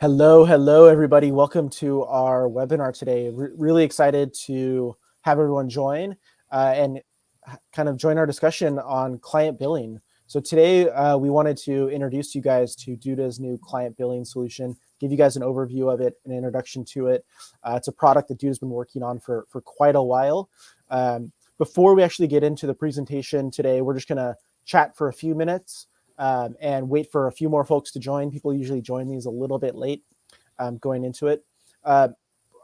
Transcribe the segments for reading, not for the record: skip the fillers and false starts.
Hello, everybody. Welcome to our webinar today. Really excited to have everyone join and kind of join our discussion on client billing. So today we wanted to introduce you guys to Duda's new client billing solution, give you guys an overview of it, an introduction to it. It's a product that Duda's been working on for quite a while. Before we actually get into the presentation today, we're just going to chat for a few minutes. And wait for a few more folks to join. People usually join these a little bit late going into it.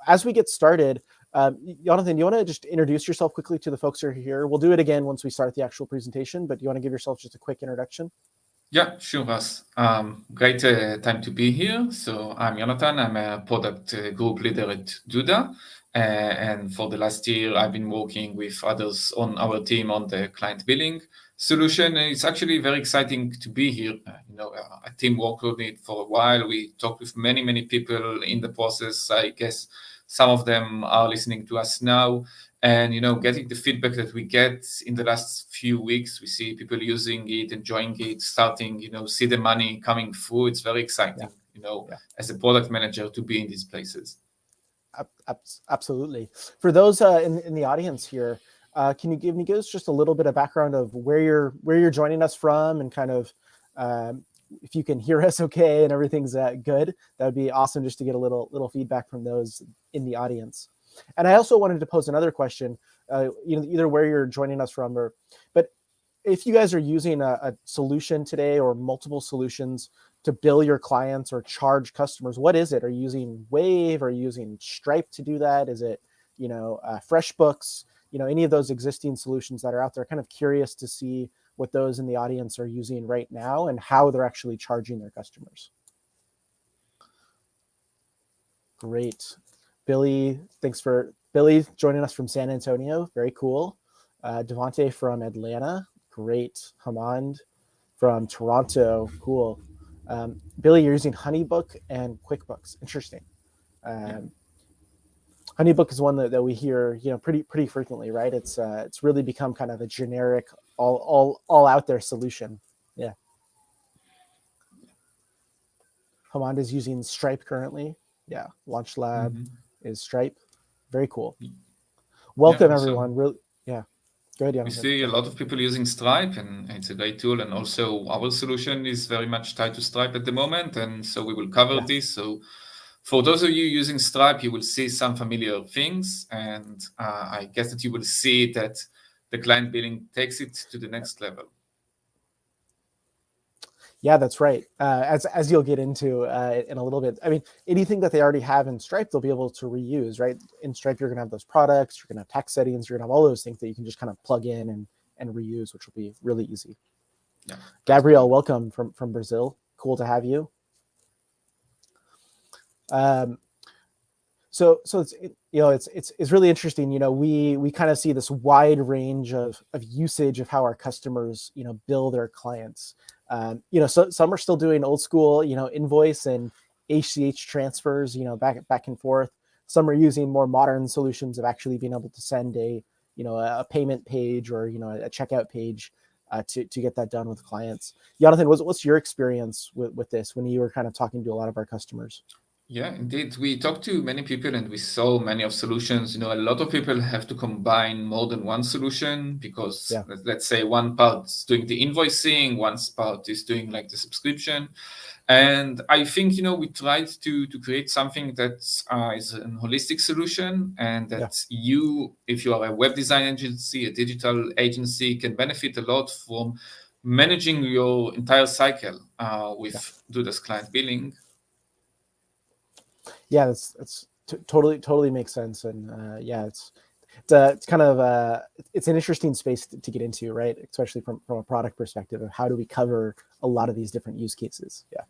As we get started, Jonathan, do you want to just introduce yourself quickly to the folks who are here? We'll do it again once we start the actual presentation, but do you want to give yourself just a quick introduction? Yeah, sure, Russ. Great time to be here. So I'm Jonathan. I'm a product group leader at Duda. And for the last year, I've been working with others on our team on the client billing solution. And it's actually very exciting to be here. A team worked on it for a while. We talked with many people in the process. I guess some of them are listening to us now. And getting the feedback that we get in the last few weeks, we see people using it, enjoying it, starting see the money coming through. It's very exciting, as a product manager, to be in these places. Absolutely. For those in the audience here, can you give us just a little bit of background of where you're joining us from, and kind of if you can hear us okay and everything's good? That would be awesome, just to get a little feedback from those in the audience. And I also wanted to pose another question, either where you're joining us from, but if you guys are using a solution today or multiple solutions to bill your clients or charge customers, what is it? Are you using Wave? Are you using Stripe to do that? Is it, FreshBooks? Any of those existing solutions that are out there? Kind of curious to see what those in the audience are using right now and how they're actually charging their customers. Great. Billy joining us from San Antonio. Very cool. Devante from Atlanta. Great. Hamand from Toronto. Cool. Billy, you're using HoneyBook and QuickBooks. Interesting. HoneyBook is one that we hear, pretty frequently, right? It's really become kind of a generic, all out there solution. Yeah. Hamand is using Stripe currently. Yeah. Launch Lab is Stripe. Very cool. Welcome, everyone. Really, yeah. Go ahead, We see a lot of people using Stripe, and it's a great tool. And also, our solution is very much tied to Stripe at the moment, and so we will cover this. So, for those of you using Stripe, you will see some familiar things, and I guess that you will see that the client billing takes it to the next level. Yeah, that's right. As you'll get into in a little bit. I mean, anything that they already have in Stripe, they'll be able to reuse, right? In Stripe, you're going to have those products, you're going to have tax settings, you're going to have all those things that you can just kind of plug in and reuse, which will be really easy. Yeah. Gabrielle, welcome from Brazil. Cool to have you. So it's really interesting. We kind of see this wide range of usage of how our customers bill their clients. So some are still doing old school invoice and ACH transfers back and forth. Some are using more modern solutions of actually being able to send a payment page or a checkout page to get that done with clients. Jonathan, what's your experience with this when you were kind of talking to a lot of our customers? Yeah, indeed. We talked to many people and we saw many of solutions. A lot of people have to combine more than one solution because let's say one part is doing the invoicing, one part is doing like the subscription. And I think, we tried to create something that is a holistic solution, and that you, if you are a web design agency, a digital agency, can benefit a lot from managing your entire cycle with Duda's client billing. Yeah, that's totally makes sense, and it's kind of it's an interesting space to get into, right? Especially from a product perspective of how do we cover a lot of these different use cases. Yeah.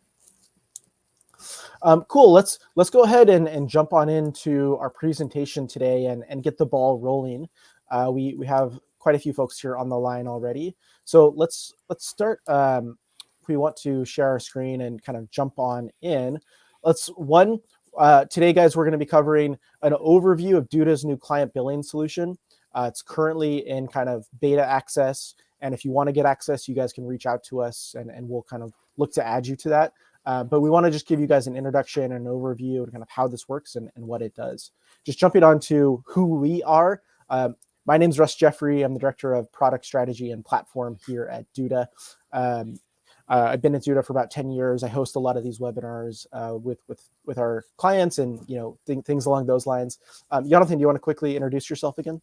Cool. Let's go ahead and jump on into our presentation today and get the ball rolling. We have quite a few folks here on the line already, so let's start. If we want to share our screen and kind of jump on in, today, guys, we're going to be covering an overview of Duda's new client billing solution. It's currently in kind of beta access, and if you want to get access, you guys can reach out to us, and we'll kind of look to add you to that. But we want to just give you guys an introduction and an overview and kind of how this works and what it does. Just jumping on to who we are. My name is Russ Jeffrey. I'm the Director of Product Strategy and Platform here at Duda. I've been at Duda for about 10 years. I host a lot of these webinars with our clients and things along those lines. Jonathan, do you want to quickly introduce yourself again?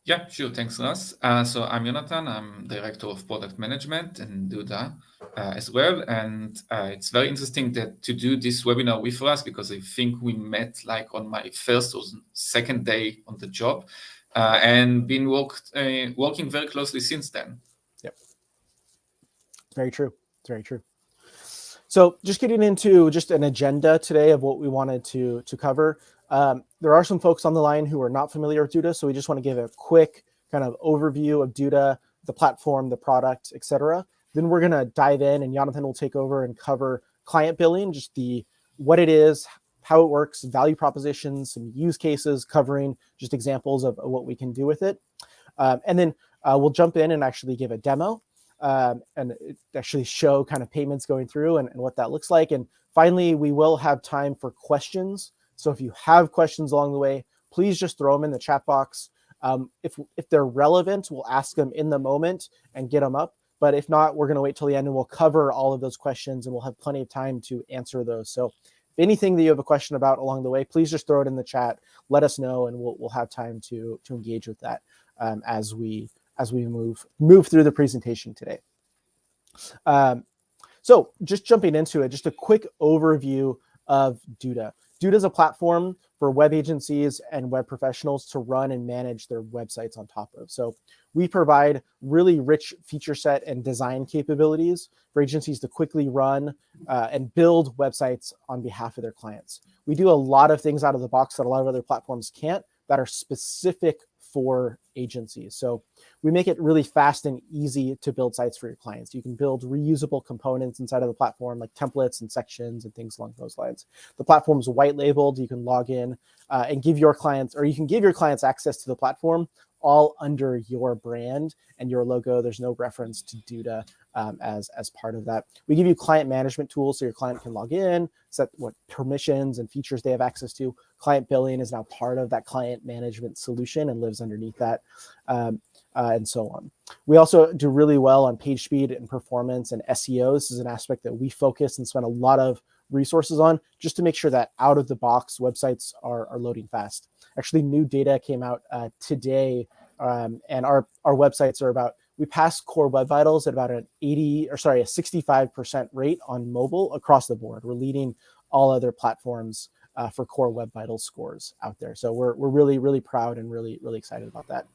Yeah, sure. Thanks, Russ. So I'm Jonathan. I'm Director of Product Management and Duda as well. And it's very interesting to do this webinar with us because I think we met like on my first or second day on the job and been working very closely since then. Yep. Very true. It's very true. So just getting into just an agenda today of what we wanted to cover. There are some folks on the line who are not familiar with Duda, so we just want to give a quick kind of overview of Duda, the platform, the product, etc. Then we're going to dive in, and Jonathan will take over and cover client billing, just what it is, how it works, value propositions, some use cases, covering just examples of what we can do with it. And then we'll jump in and actually give a demo. And actually show kind of payments going through and what that looks like. And finally, we will have time for questions. So if you have questions along the way, please just throw them in the chat box. If they're relevant, we'll ask them in the moment and get them up. But if not, we're going to wait till the end and we'll cover all of those questions and we'll have plenty of time to answer those. So if anything that you have a question about along the way, please just throw it in the chat. Let us know and we'll have time to engage with that as we move through the presentation today. So just jumping into it, just a quick overview of Duda. Duda is a platform for web agencies and web professionals to run and manage their websites on top of. So we provide really rich feature set and design capabilities for agencies to quickly run and build websites on behalf of their clients. We do a lot of things out of the box that a lot of other platforms can't that are specific for agencies. So we make it really fast and easy to build sites for your clients. You can build reusable components inside of the platform like templates and sections and things along those lines. The platform is white labeled. You can log in and give your clients, or you can give your clients access to the platform all under your brand and your logo. There's no reference to Duda as part of that. We give you client management tools so your client can log in, set what permissions and features they have access to. Client billing is now part of that client management solution and lives underneath that, and so on. We also do really well on page speed and performance and SEO. This is an aspect that we focus and spend a lot of resources on just to make sure that out of the box websites are loading fast. Actually, new data came out today, and our websites are we passed Core Web Vitals at about a 65% rate on mobile across the board. We're leading all other platforms for Core Web Vitals scores out there. So we're really, really proud and really, really excited about that.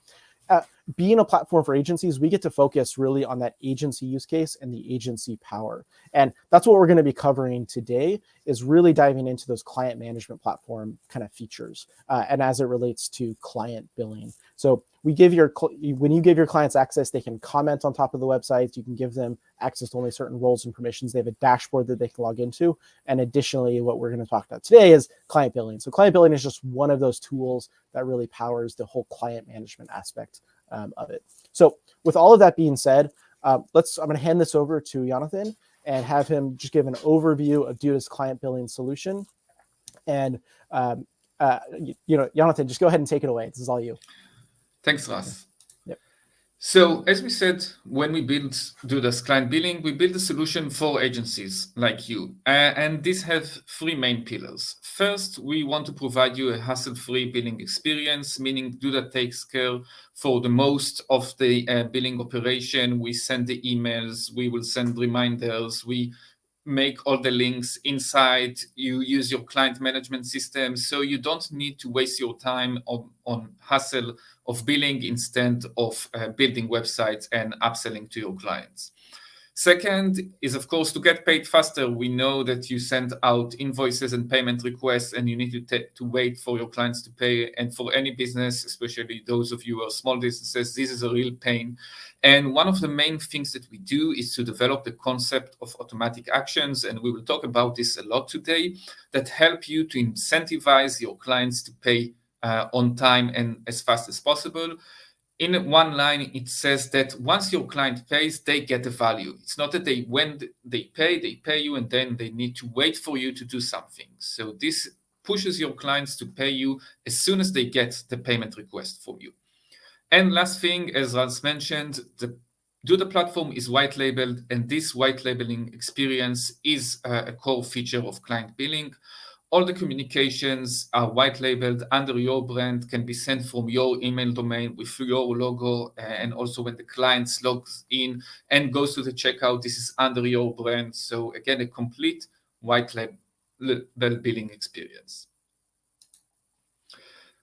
Being a platform for agencies, we get to focus really on that agency use case and the agency power. And that's what we're going to be covering today, is really diving into those client management platform kind of features and as it relates to client billing. So when you give your clients access, they can comment on top of the website. You can give them access to only certain roles and permissions. They have a dashboard that they can log into. And additionally, what we're going to talk about today is client billing. So client billing is just one of those tools that really powers the whole client management aspect of it. So with all of that being said, I'm going to hand this over to Jonathan and have him just give an overview of Duda's client billing solution. And Jonathan, just go ahead and take it away. This is all you. Thanks, Russ. Yep. So as we said, when we build Duda's client billing, we build a solution for agencies like you. And these have three main pillars. First, we want to provide you a hassle-free billing experience, meaning Duda takes care for the most of the billing operation. We send the emails, we will send reminders, we make all the links inside. You use your client management system, so you don't need to waste your time on hassle of billing instead of building websites and upselling to your clients. Second is, of course, to get paid faster. We know that you send out invoices and payment requests and you need to wait for your clients to pay. And for any business, especially those of you who are small businesses, this is a real pain. And one of the main things that we do is to develop the concept of automatic actions. And we will talk about this a lot today, that help you to incentivize your clients to pay on time and as fast as possible. in one line, it says that once your client pays, they get the value. It's not that when they pay you, and then they need to wait for you to do something. So this pushes your clients to pay you as soon as they get the payment request from you. And last thing, as Ralph mentioned, the Duda platform is white labeled, and this white labeling experience is a core feature of client billing. All the communications are white labeled under your brand, can be sent from your email domain with your logo. And also when the client logs in and goes to the checkout, this is under your brand. So again, a complete white label billing experience.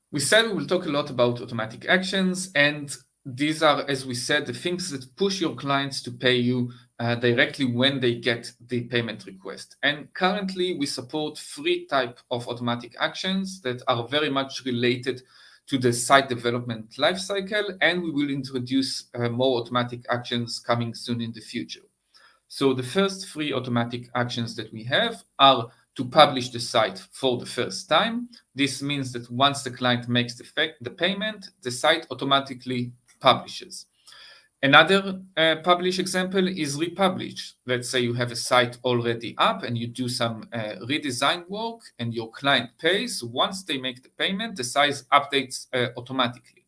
We said we will talk a lot about automatic actions, and these are, as we said, the things that push your clients to pay you directly when they get the payment request. And currently, we support 3 types of automatic actions that are very much related to the site development lifecycle, and we will introduce more automatic actions coming soon in the future. So the first 3 automatic actions that we have are to publish the site for the first time. This means that once the client makes the payment, the site automatically publishes. Another publish example is republish. Let's say you have a site already up and you do some redesign work and your client pays. Once they make the payment, the site updates automatically.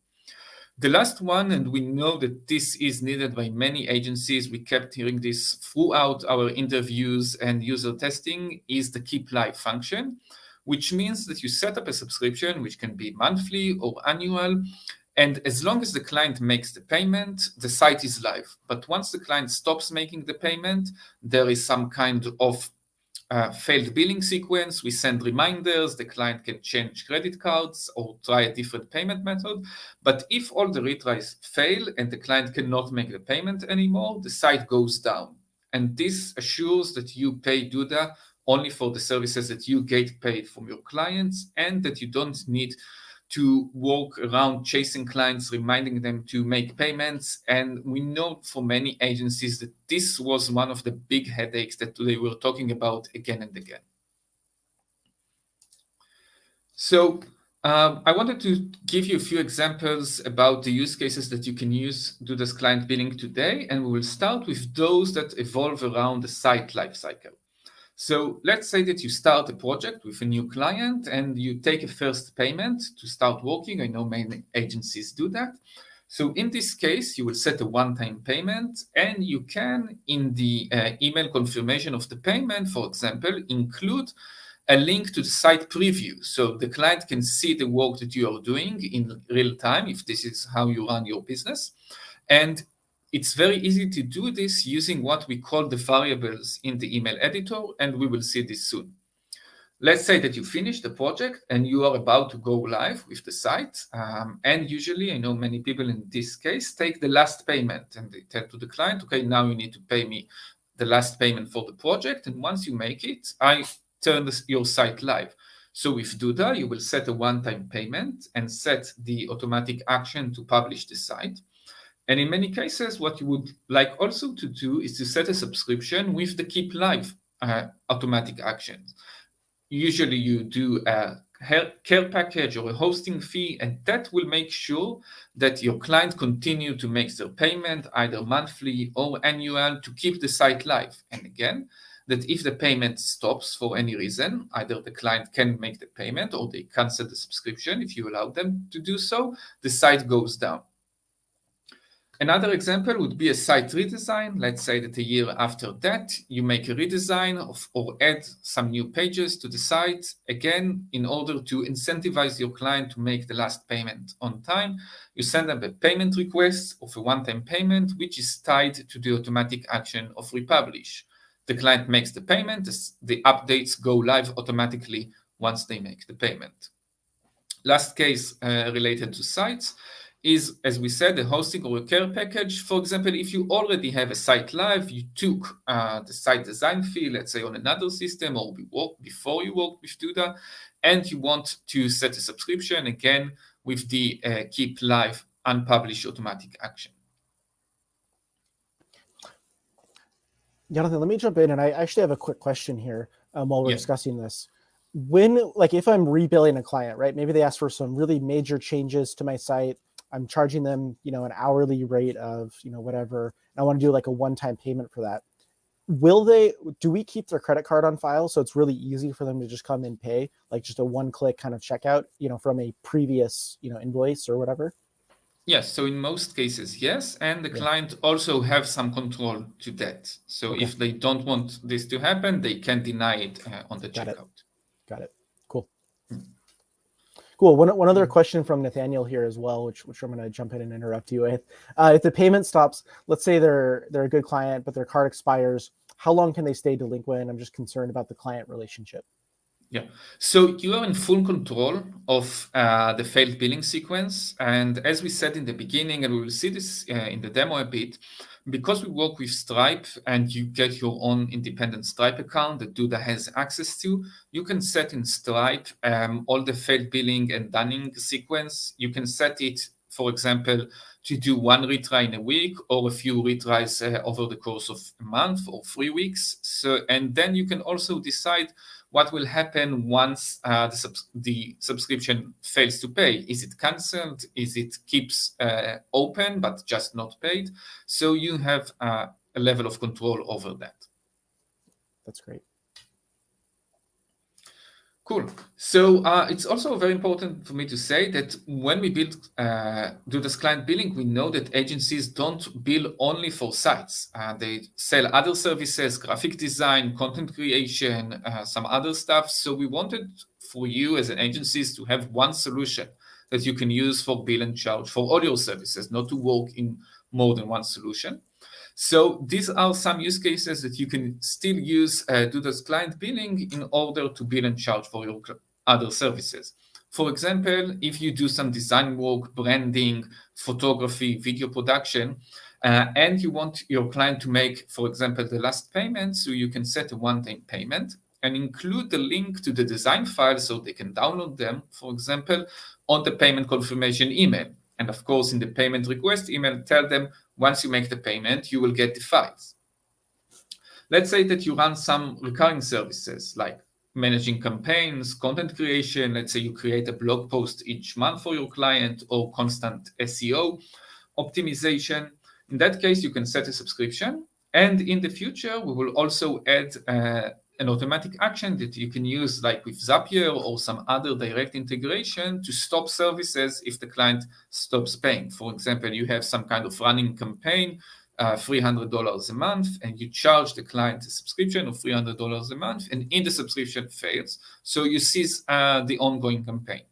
The last one, and we know that this is needed by many agencies, we kept hearing this throughout our interviews and user testing, is the keep live function, which means that you set up a subscription, which can be monthly or annual, and as long as the client makes the payment, the site is live. But once the client stops making the payment, there is some kind of failed billing sequence. We send reminders, the client can change credit cards or try a different payment method. But if all the retries fail and the client cannot make the payment anymore, the site goes down. And this assures that you pay Duda only for the services that you get paid from your clients, and that you don't need to walk around chasing clients, reminding them to make payments. And we know for many agencies that this was one of the big headaches that they were talking about again and again. So I wanted to give you a few examples about the use cases that you can use Duda's client billing today, and we will start with those that evolve around the site lifecycle. So let's say that you start a project with a new client and you take a first payment to start working. I know many agencies do that. So in this case, you will set a one-time payment, and you can, in the email confirmation of the payment, for example, include a link to the site preview. So the client can see the work that you are doing in real time, if this is how you run your business. And it's very easy to do this using what we call the variables in the email editor, and we will see this soon. Let's say that you finish the project and you are about to go live with the site. And usually, I know many people in this case take the last payment, and they tell to the client, okay, now you need to pay me the last payment for the project. And once you make it, I turn your site live. So with Duda, you will set a one-time payment and set the automatic action to publish the site. And in many cases, what you would like also to do is to set a subscription with the keep live automatic actions. Usually you do a care package or a hosting fee, and that will make sure that your client continue to make their payment either monthly or annual to keep the site live. And again, that if the payment stops for any reason, either the client can make the payment or they cancel the subscription if you allow them to do so, the site goes down. Another example would be a site redesign. Let's say that a year after that, you make a redesign or add some new pages to the site, again, in order to incentivize your client to make the last payment on time. You send them a payment request of a one-time payment, which is tied to the automatic action of republish. The client makes the payment, the updates go live automatically once they make the payment. Last case related to sites is, as we said, a hosting or a care package. For example, if you already have a site live, you took the site design fee, let's say on another system, or before you work with Duda, and you want to set a subscription, again, with the keep live unpublished automatic action. Jonathan, let me jump in, and I actually have a quick question here while we're discussing this. When, like, if I'm rebilling a client, right, maybe they ask for some really major changes to my site, I'm charging them, an hourly rate of, whatever. And I want to do like a one-time payment for that. Do we keep their credit card on file so it's really easy for them to just come and pay, like just a one-click kind of checkout, from a previous, invoice or whatever? Yes, so in most cases, yes, and the Yeah. client also have some control to that. So Okay. if they don't want this to happen, they can deny it on the Got it. checkout. Got it. Cool. Cool. One other Mm. question from Nathaniel here as well, which I'm going to jump in and interrupt you with. If the payment stops, let's say they're a good client, but their card expires, how long can they stay delinquent? I'm just concerned about the client relationship. Yeah. So you are in full control of the failed billing sequence. And as we said in the beginning, and we will see this in the demo a bit, because we work with Stripe and you get your own independent Stripe account that Duda has access to, you can set in Stripe all the failed billing and dunning sequence. You can set it, for example, to do one retry in a week or a few retries over the course of a month or 3 weeks. So, and then you can also decide what will happen once the subscription fails to pay. Is it cancelled? Is it keeps open but just not paid? So you have a level of control over that. That's great. Cool. So it's also very important for me to say that when we build Duda's client billing, we know that agencies don't bill only for sites. They sell other services, graphic design, content creation, some other stuff. So we wanted for you as an agencies to have one solution that you can use for bill and charge for all your services, not to work in more than one solution. So these are some use cases that you can still use Duda's client billing in order to bill and charge for your other services. For example, if you do some design work, branding, photography, video production, and you want your client to make, for example, the last payment, so you can set a one-time payment and include the link to the design file so they can download them, for example, on the payment confirmation email. And of course, in the payment request email, tell them once you make the payment, you will get the files. Let's say that you run some recurring services like managing campaigns, content creation. Let's say you create a blog post each month for your client or constant SEO optimization. In that case, you can set a subscription. And in the future, we will also add an automatic action that you can use like with Zapier or some other direct integration to stop services if the client stops paying. For example, you have some kind of running campaign, $300 a month, and you charge the client a subscription of $300 a month, and in the subscription fails. So you cease the ongoing campaign.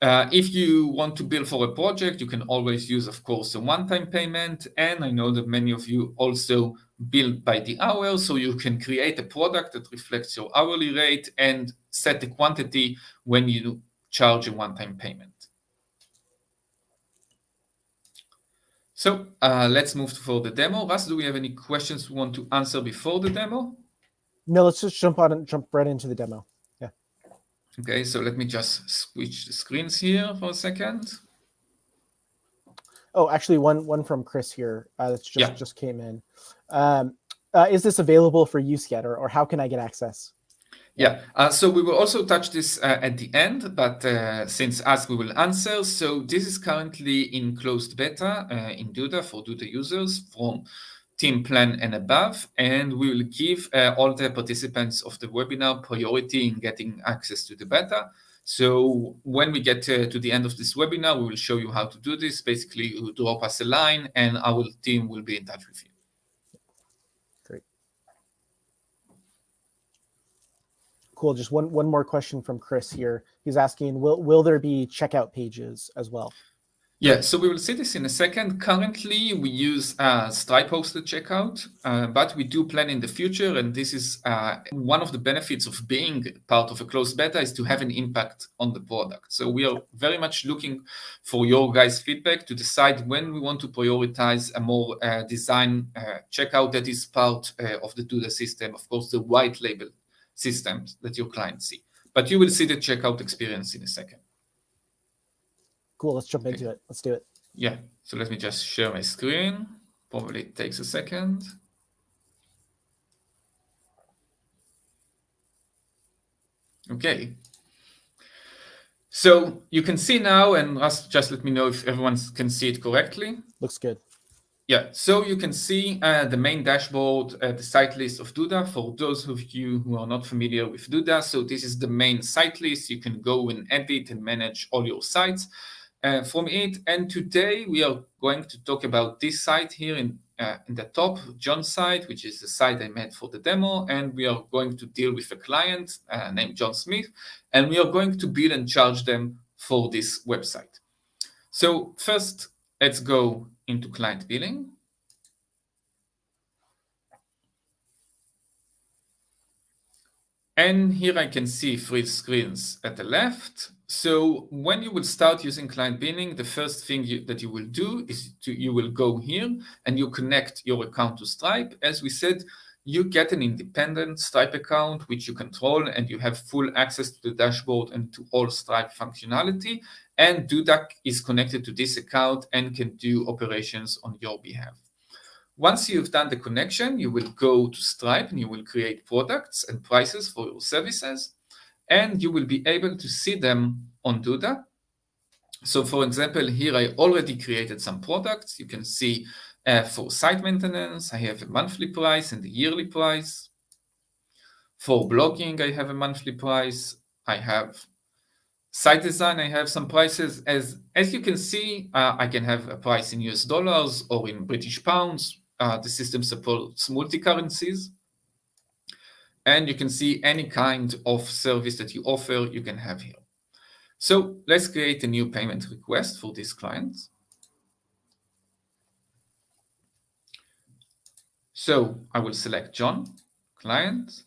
If you want to bill for a project, you can always use, of course, a one-time payment. And I know that many of you also bill by the hour, so you can create a product that reflects your hourly rate and set the quantity when you charge a one-time payment. So let's move for the demo. Russ, do we have any questions we want to answer before the demo? No, let's just jump right into the demo. Yeah. Okay, so let me just switch the screens here for a second. Oh, actually, one from Chris here that's just came in. Is this available for use yet, or how can I get access? Yeah, so we will also touch this at the end, but since Ask, we will answer. So this is currently in closed beta in Duda for Duda users from team plan and above, and we will give all the participants of the webinar priority in getting access to the beta. So when we get to the end of this webinar, we will show you how to do this. Basically, you drop us a line and our team will be in touch with you. Great. Cool. Just one more question from Chris here. He's asking, will there be checkout pages as well? Yeah, so we will see this in a second. Currently, we use Stripe hosted checkout, but we do plan in the future. And this is one of the benefits of being part of a closed beta is to have an impact on the product. So we are very much looking for your guys' feedback to decide when we want to prioritize a more design checkout that is part of the Duda system, of course, the white label systems that your clients see. But you will see the checkout experience in a second. Cool. Let's jump into it. Let's do it. Yeah. So let me just share my screen. Probably it takes a second. Okay. So you can see now, and Russ, just let me know if everyone can see it correctly. Looks good. Yeah, so you can see the main dashboard, the site list of Duda. For those of you who are not familiar with Duda, so this is the main site list. You can go and edit and manage all your sites from it. And today we are going to talk about this site here in the top, John's site, which is the site I made for the demo. And we are going to deal with a client named John Smith, and we are going to bill and charge them for this website. So first, let's go into client billing. And here I can see 3 screens at the left. So when you will start using client billing, the first thing that you will do is you will go here and you connect your account to Stripe. As we said, you get an independent Stripe account which you control, and you have full access to the dashboard and to all Stripe functionality. And Duda is connected to this account and can do operations on your behalf. Once you've done the connection, you will go to Stripe and you will create products and prices for your services, and you will be able to see them on Duda. So for example, here I already created some products. You can see for site maintenance, I have a monthly price and a yearly price. For blogging, I have a monthly price. I have site design, I have some prices. As you can see, I can have a price in US dollars or in British pounds. The system supports multi-currencies. And you can see any kind of service that you offer, you can have here. So let's create a new payment request for this client. So I will select John, client.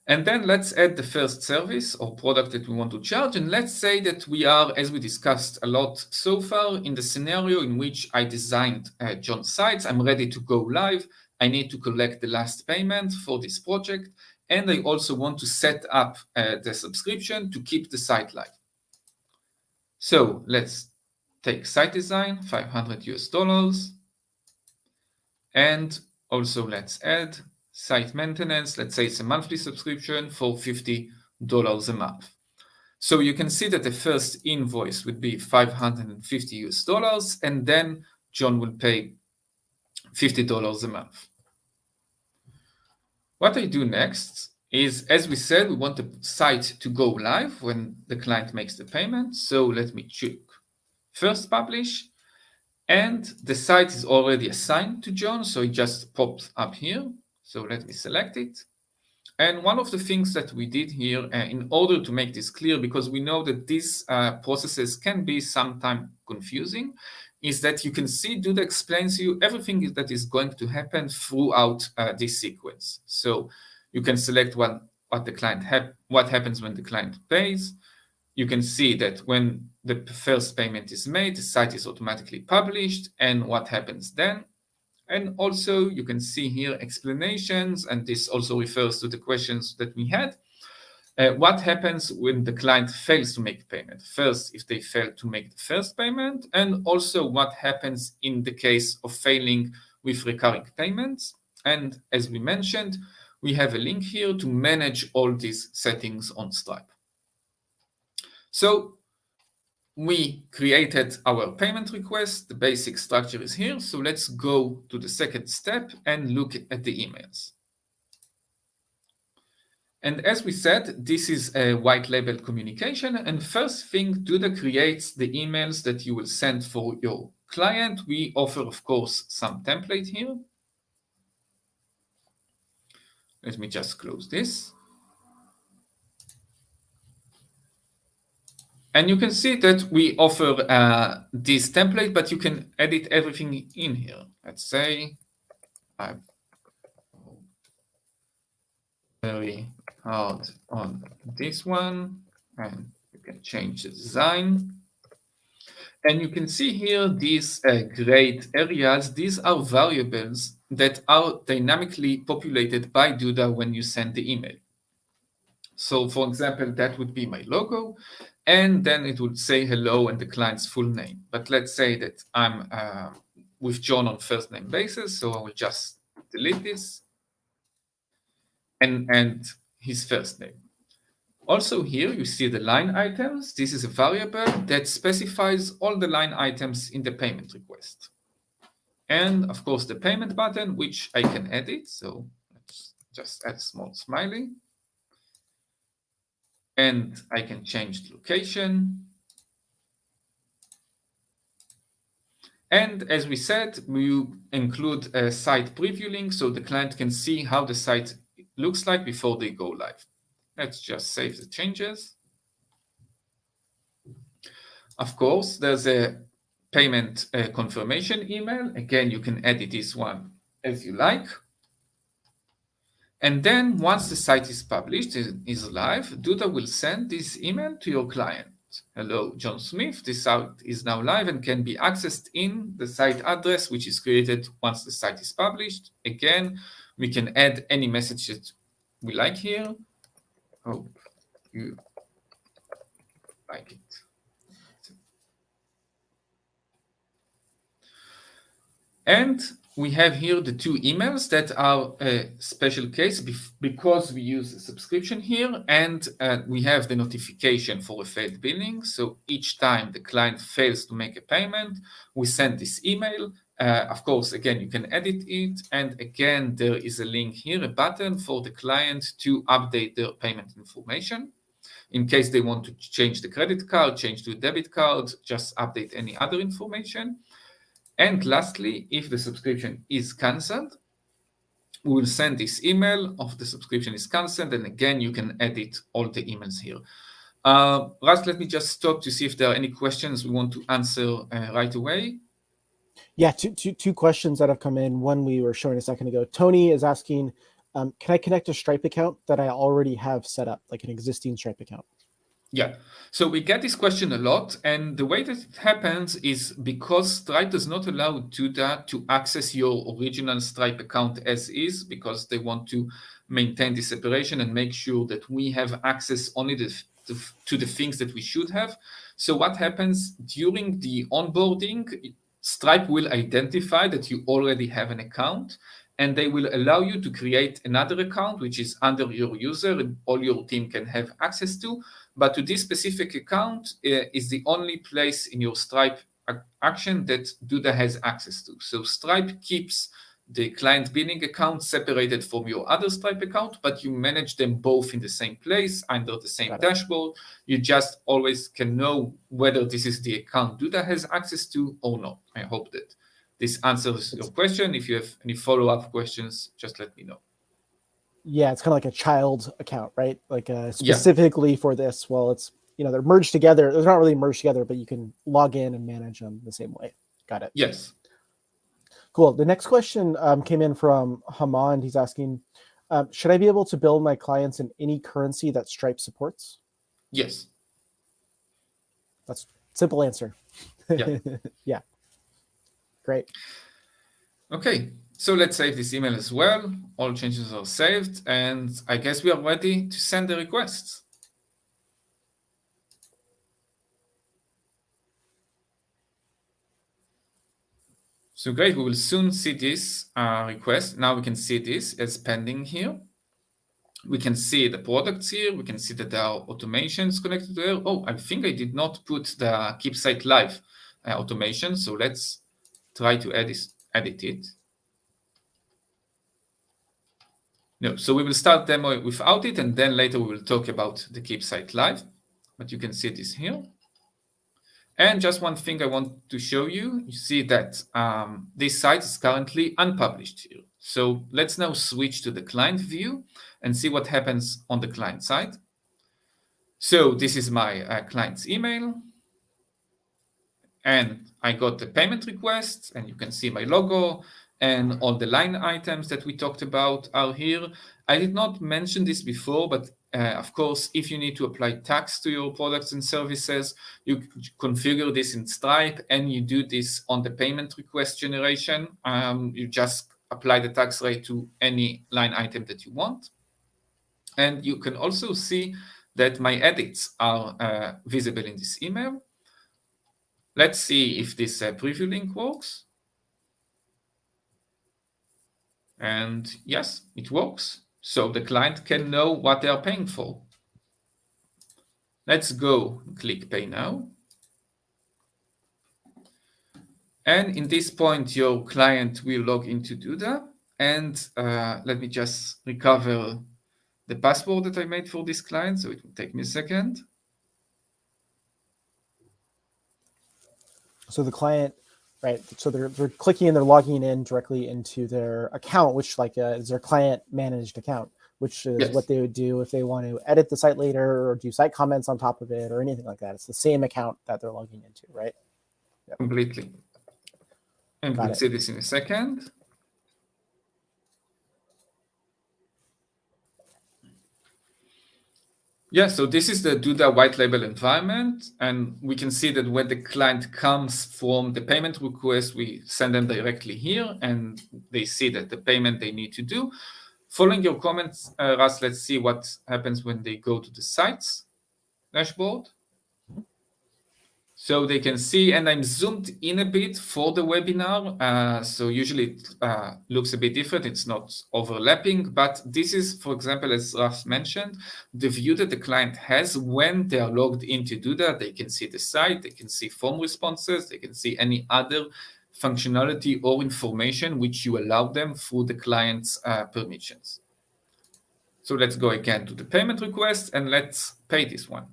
And then let's add the first service or product that we want to charge. And let's say that we are, as we discussed a lot so far, in the scenario in which I designed John's sites. I'm ready to go live. I need to collect the last payment for this project. And I also want to set up the subscription to keep the site live. So let's take site design, $500 US. And also let's add site maintenance. Let's say it's a monthly subscription for $50 a month. So you can see that the first invoice would be $550 US, and then John will pay $50 a month. What I do next is, as we said, we want the site to go live when the client makes the payment. So let me check first publish. And the site is already assigned to John, so it just pops up here. So let me select it. And one of the things that we did here, in order to make this clear, because we know that these processes can be sometimes confusing, is that you can see Duda explains to you everything that is going to happen throughout this sequence. So you can select what happens when the client pays. You can see that when the first payment is made, the site is automatically published, and what happens then. And also you can see here explanations, and this also refers to the questions that we had. What happens when the client fails to make payment? First, if they fail to make the first payment, and also what happens in the case of failing with recurring payments. And as we mentioned, we have a link here to manage all these settings on Stripe. So we created our payment request. The basic structure is here. So let's go to the second step and look at the emails. And as we said, this is a white label communication. And first thing, Duda creates the emails that you will send for your client. We offer, of course, some template here. Let me just close this. And you can see that we offer this template, but you can edit everything in here. Let's say I'm very hard on this one, and you can change the design. And you can see here these great areas. These are variables that are dynamically populated by Duda when you send the email. So for example, that would be my logo, and then it would say hello and the client's full name. But let's say that I'm with John on first name basis, so I will just delete this and his first name. Also here you see the line items. This is a variable that specifies all the line items in the payment request. And of course the payment button, which I can edit. So let's just add a small smiley. And I can change the location. And as we said, we include a site preview link so the client can see how the site looks like before they go live. Let's just save the changes. Of course, there's a payment confirmation email. Again, you can edit this one as you like. And then once the site is published, is live, Duda will send this email to your client. Hello, John Smith. This site is now live and can be accessed in the site address, which is created once the site is published. Again, we can add any message that we like here. Hope you like it. And we have here the two emails that are a special case because we use a subscription here, and we have the notification for a failed billing. So each time the client fails to make a payment, we send this email. Of course, again, you can edit it. And again, there is a link here, a button for the client to update their payment information. In case they want to change the credit card, change to a debit card, just update any other information. And lastly, if the subscription is cancelled, we will send this email of the subscription is cancelled. And again, you can edit all the emails here. Ras, let me just stop to see if there are any questions we want to answer right away. Yeah, two questions that have come in. One we were showing a second ago. Tony is asking, can I connect a Stripe account that I already have set up, like an existing Stripe account? Yeah, so we get this question a lot, and the way that it happens is because Stripe does not allow Duda to access your original Stripe account as is, because they want to maintain the separation and make sure that we have access only to the things that we should have. So what happens during the onboarding, Stripe will identify that you already have an account, and they will allow you to create another account, which is under your user and all your team can have access to. But to this specific account is the only place in your Stripe action that Duda has access to. So Stripe keeps the client billing account separated from your other Stripe account, but you manage them both in the same place under the same dashboard. You just always can know whether this is the account Duda has access to or not. I hope that this answers your question. If you have any follow-up questions, just let me know. Yeah, it's kind of like a child account, right? Like specifically for this. Well, it's, they're merged together. They're not really merged together, but you can log in and manage them the same way. Got it. Yes. Cool. The next question came in from Hamand. He's asking, should I be able to bill my clients in any currency that Stripe supports? Yes. That's a simple answer. Yeah. Yeah. Great. Okay. So let's save this email as well. All changes are saved, and I guess we are ready to send the requests. So great, we will soon see this request. Now we can see this as pending here. We can see the products here. We can see that there are automations connected to there. Oh, I think I did not put the Keep Site Live automation. So let's try to edit it. No, so we will start demo without it, and then later we will talk about the Keep Site Live. But you can see this here. And just one thing I want to show you, you see that this site is currently unpublished here. So let's now switch to the client view and see what happens on the client side. So this is my client's email. And I got the payment request, and you can see my logo and all the line items that we talked about are here. I did not mention this before, but of course, if you need to apply tax to your products and services, you configure this in Stripe and you do this on the payment request generation. You just apply the tax rate to any line item that you want. And you can also see that my edits are visible in this email. Let's see if this preview link works. And yes, it works. So the client can know what they are paying for. Let's go click Pay Now. And in this point, your client will log into Duda. And let me just recover the password that I made for this client. So it will take me a second. So the client, right? So they're clicking and they're logging in directly into their account, which is their client managed account, which is what they would do if they want to edit the site later or do site comments on top of it or anything like that. It's the same account that they're logging into, right? Yep. Completely. And we'll see this in a second. Yeah, so this is the Duda white label environment. And we can see that when the client comes from the payment request, we send them directly here and they see that the payment they need to do. Following your comments, Russ, let's see what happens when they go to the sites dashboard. So they can see, and I'm zoomed in a bit for the webinar. So usually it looks a bit different. It's not overlapping, but this is, for example, as Raf mentioned, the view that the client has when they are logged into Duda. They can see the site, they can see form responses, they can see any other functionality or information which you allow them through the client's permissions. So let's go again to the payment request and let's pay this one.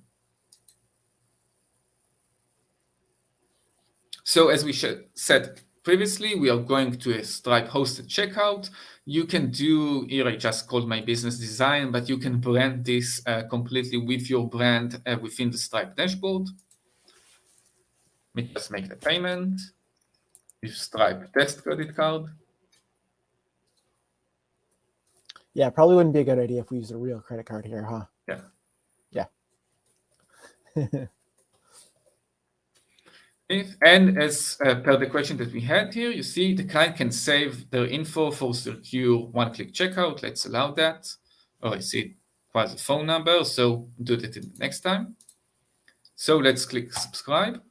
So as we said previously, we are going to a Stripe hosted checkout. You can do, here I just called my business design, but you can brand this completely with your brand within the Stripe dashboard. Let me just make the payment with Stripe test credit card. Yeah, probably wouldn't be a good idea if we used a real credit card here, huh? Yeah. Yeah. And as per the question that we had here, you see the client can save their info for secure one-click checkout. Let's allow that. Oh, I see it was a phone number, so do that in the next time. So let's click subscribe.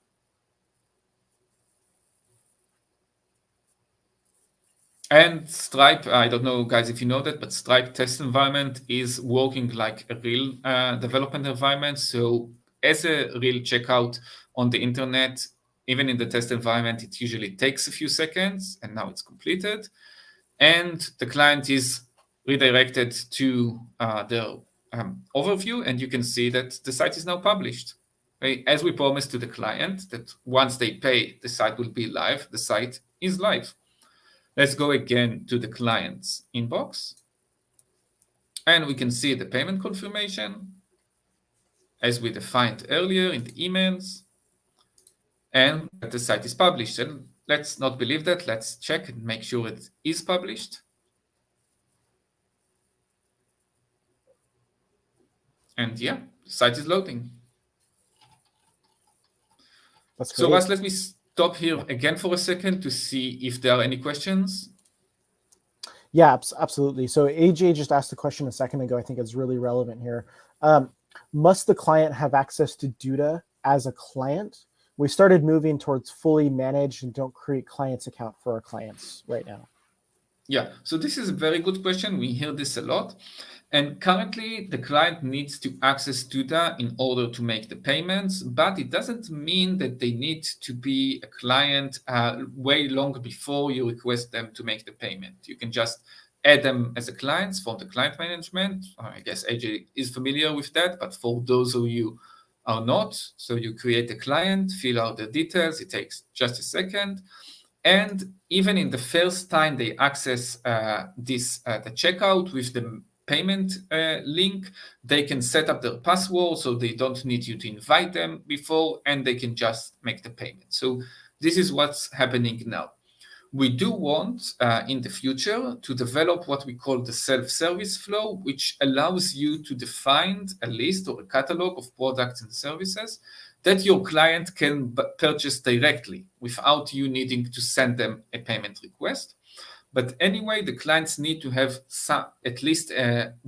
And Stripe, I don't know, guys, if you know that, but Stripe test environment is working like a real development environment. So as a real checkout on the internet, even in the test environment, it usually takes a few seconds, and now it's completed. And the client is redirected to the overview, and you can see that the site is now published. Okay? As we promised to the client that once they pay, the site will be live. The site is live. Let's go again to the client's inbox. And we can see the payment confirmation as we defined earlier in the emails, and that the site is published. And let's not believe that. Let's check and make sure it is published. And yeah, the site is loading. That's great. So Russ, let me stop here again for a second to see if there are any questions. Yeah, absolutely. So AJ just asked the question a second ago. I think it's really relevant here. Must the client have access to Duda as a client? We started moving towards fully managed and don't create clients account for our clients right now. Yeah, so this is a very good question. We hear this a lot. And currently, the client needs to access Duda in order to make the payments, but it doesn't mean that they need to be a client way long before you request them to make the payment. You can just add them as a client from the client management. I guess AJ is familiar with that, but for those of you are not, so you create a client, fill out the details. It takes just a second. And even in the first time they access the checkout with the payment link, they can set up their password, so they don't need you to invite them before, and they can just make the payment. So this is what's happening now. We do want in the future to develop what we call the self-service flow, which allows you to define a list or a catalog of products and services that your client can purchase directly without you needing to send them a payment request. But anyway, the clients need to have at least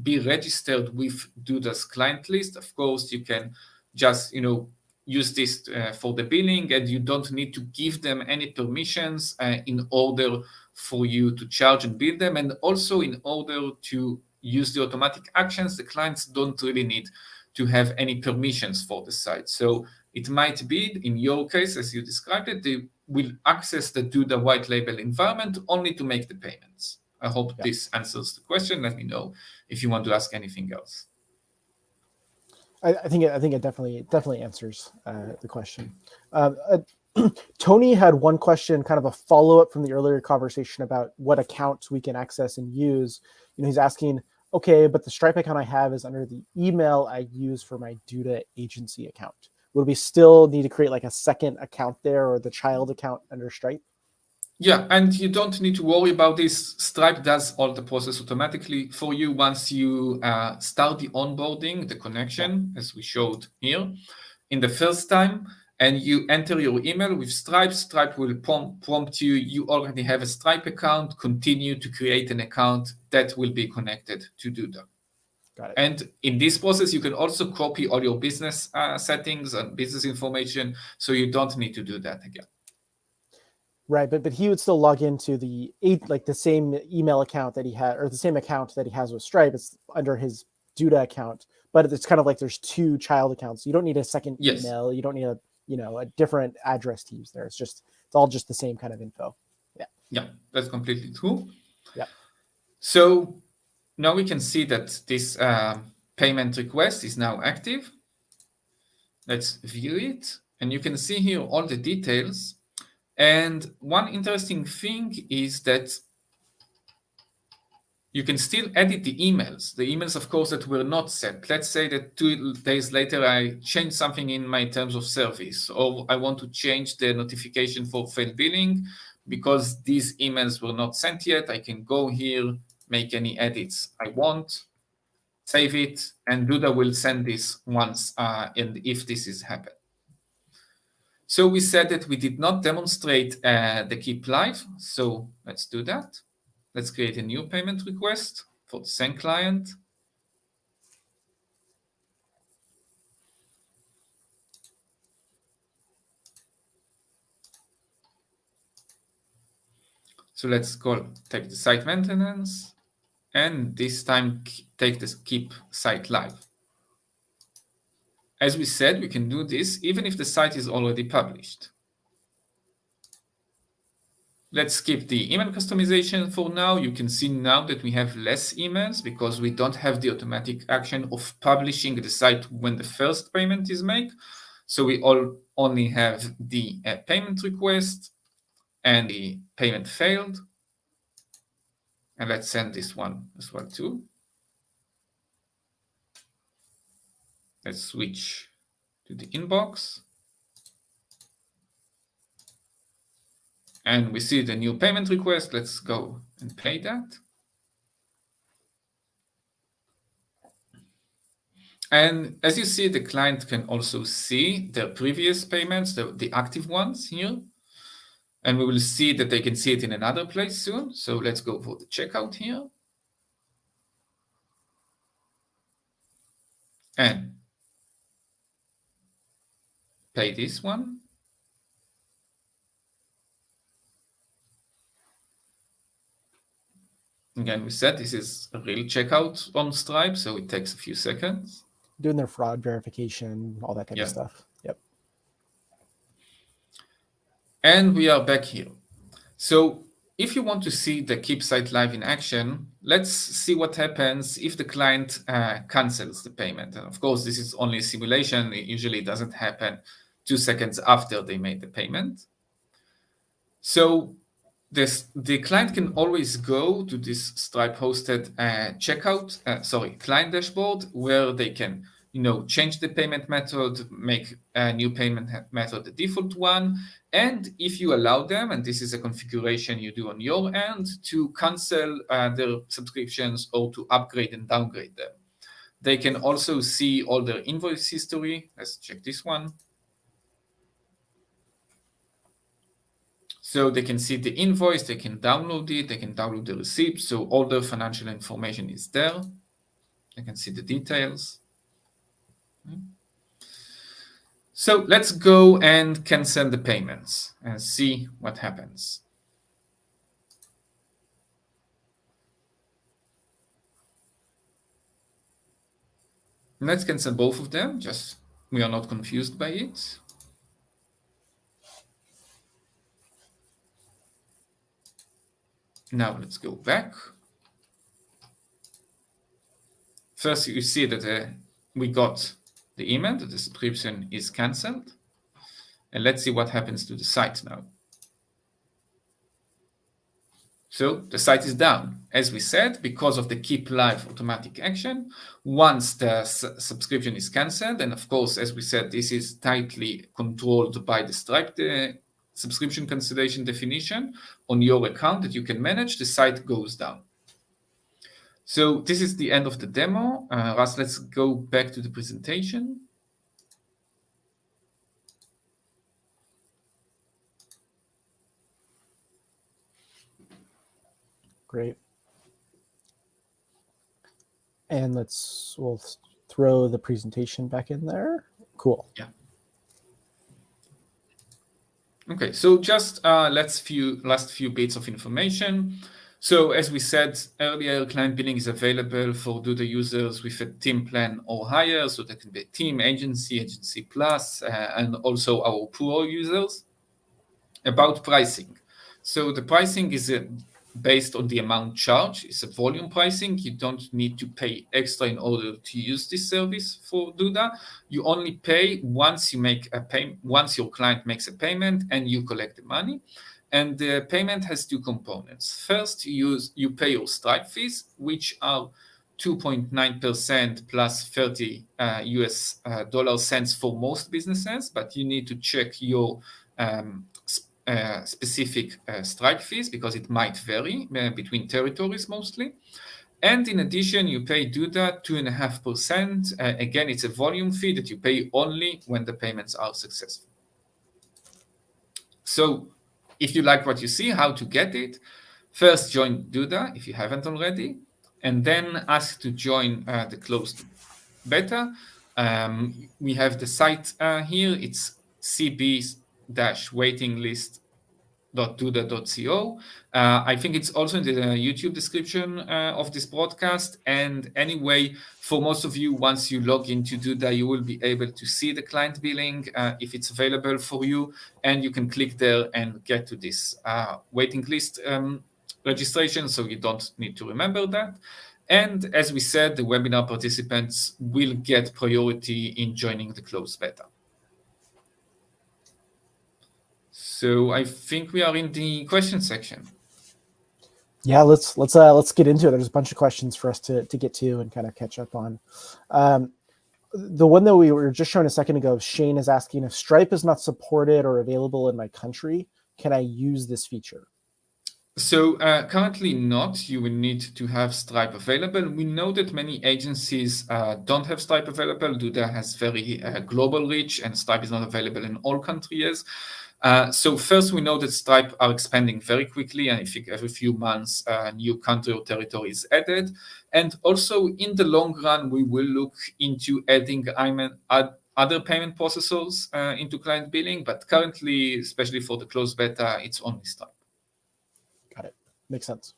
be registered with Duda's client list. Of course, you can just use this for the billing, and you don't need to give them any permissions in order for you to charge and bill them. And also in order to use the automatic actions, the clients don't really need to have any permissions for the site. So it might be, in your case, as you described it, they will access the Duda white label environment only to make the payments. I hope Yeah. this answers the question. Let me know if you want to ask anything else. I think it definitely answers the question. Tony had one question, kind of a follow up from the earlier conversation about what accounts we can access and use. He's asking, okay, but the Stripe account I have is under the email I use for my Duda agency account. Would we still need to create like a second account there, or the child account under Stripe? Yeah, and you don't need to worry about this. Stripe does all the process automatically for you once you start the onboarding, the connection, as we showed here. In the first time, and you enter your email with Stripe, Stripe will prompt you, you already have a Stripe account, continue to create an account that will be connected to Duda. Got it. And in this process, you can also copy all your business settings and business information, so you don't need to do that again. Right, but he would still log into the same email account that he had, or the same account that he has with Stripe. It's under his Duda account, but it's kind of like there's two child accounts. You don't need a second email. You don't need a different address to use there. It's all just the same kind of info. Yeah, that's completely true. Yeah. So now we can see that this payment request is now active. Let's view it, and you can see here all the details. And one interesting thing is that you can still edit the emails, of course, that were not sent. Let's say that 2 days later, I change something in my terms of service, or I want to change the notification for failed billing because these emails were not sent yet. I can go here, make any edits I want, save it, and Duda will send this once, and if this is happened. So we said that we did not demonstrate the keep live. So let's do that. Let's create a new payment request for the same client. So let's take the site maintenance, and this time take this keep site live. As we said, we can do this even if the site is already published. Let's skip the email customization for now. You can see now that we have less emails because we don't have the automatic action of publishing the site when the first payment is made. So we only have the payment request and the payment failed. And let's send this one as well too. Let's switch to the inbox. And we see the new payment request. Let's go and pay that. And as you see, the client can also see their previous payments, the active ones here. And we will see that they can see it in another place soon. So let's go for the checkout here. And pay this one. Again, we said this is a real checkout on Stripe, so it takes a few seconds. Doing their fraud verification, all that type of stuff. Yep. And we are back here. So if you want to see the keep site live in action, let's see what happens if the client cancels the payment. And of course, this is only a simulation. It usually doesn't happen 2 seconds after they made the payment. So the client can always go to this Stripe hosted client dashboard where they can change the payment method, make a new payment method the default one. And if you allow them, and this is a configuration you do on your end, to cancel their subscriptions or to upgrade and downgrade them. They can also see all their invoice history. Let's check this one. So they can see the invoice, they can download it, they can download the receipt. So all the financial information is there. They can see the details. So let's go and cancel the payments and see what happens. Let's cancel both of them, just we are not confused by it. Now let's go back. First, you see that we got the email that the subscription is cancelled. And let's see what happens to the site now. So the site is down, as we said, because of the keep live automatic action. Once the subscription is cancelled, and of course, as we said, this is tightly controlled by the Stripe subscription cancellation definition on your account that you can manage, the site goes down. So this is the end of the demo. Russ, let's go back to the presentation. Great. And we'll throw the presentation back in there. Cool. Yeah. Okay, so just last few bits of information. So as we said earlier, client billing is available for Duda users with a team plan or higher. So that can be a team, agency, agency plus, and also our pro users. About pricing. So the pricing is based on the amount charged. It's a volume pricing. You don't need to pay extra in order to use this service for Duda. You only pay once you make a payment, once your client makes a payment and you collect the money. And the payment has two components. First, you pay your Stripe fees, which are 2.9% plus 30 US dollar cents for most businesses, but you need to check your specific Stripe fees because it might vary between territories mostly. And in addition, you pay Duda 2.5%. Again, it's a volume fee that you pay only when the payments are successful. So if you like what you see, how to get it, first join Duda if you haven't already, and then ask to join the closed beta. We have the site here. It's cb-waitinglist.duda.co. I think it's also in the YouTube description of this broadcast. And anyway, for most of you, once you log into Duda, you will be able to see the client billing if it's available for you. And you can click there and get to this waiting list registration. So you don't need to remember that. And as we said, the webinar participants will get priority in joining the closed beta. So I think we are in the question section. Yeah, let's get into it. There's a bunch of questions for us to get to and kind of catch up on. The one that we were just showing a second ago, Shane is asking if Stripe is not supported or available in my country, can I use this feature? So currently not. You will need to have Stripe available. We know that many agencies don't have Stripe available. Duda has very global reach, and Stripe is not available in all countries. So first, we know that Stripe are expanding very quickly, and I think every few months, a new country or territory is added. And also, in the long run, we will look into adding other payment processors into client billing. But currently, especially for the closed beta, it's only Stripe. Got it. Makes sense.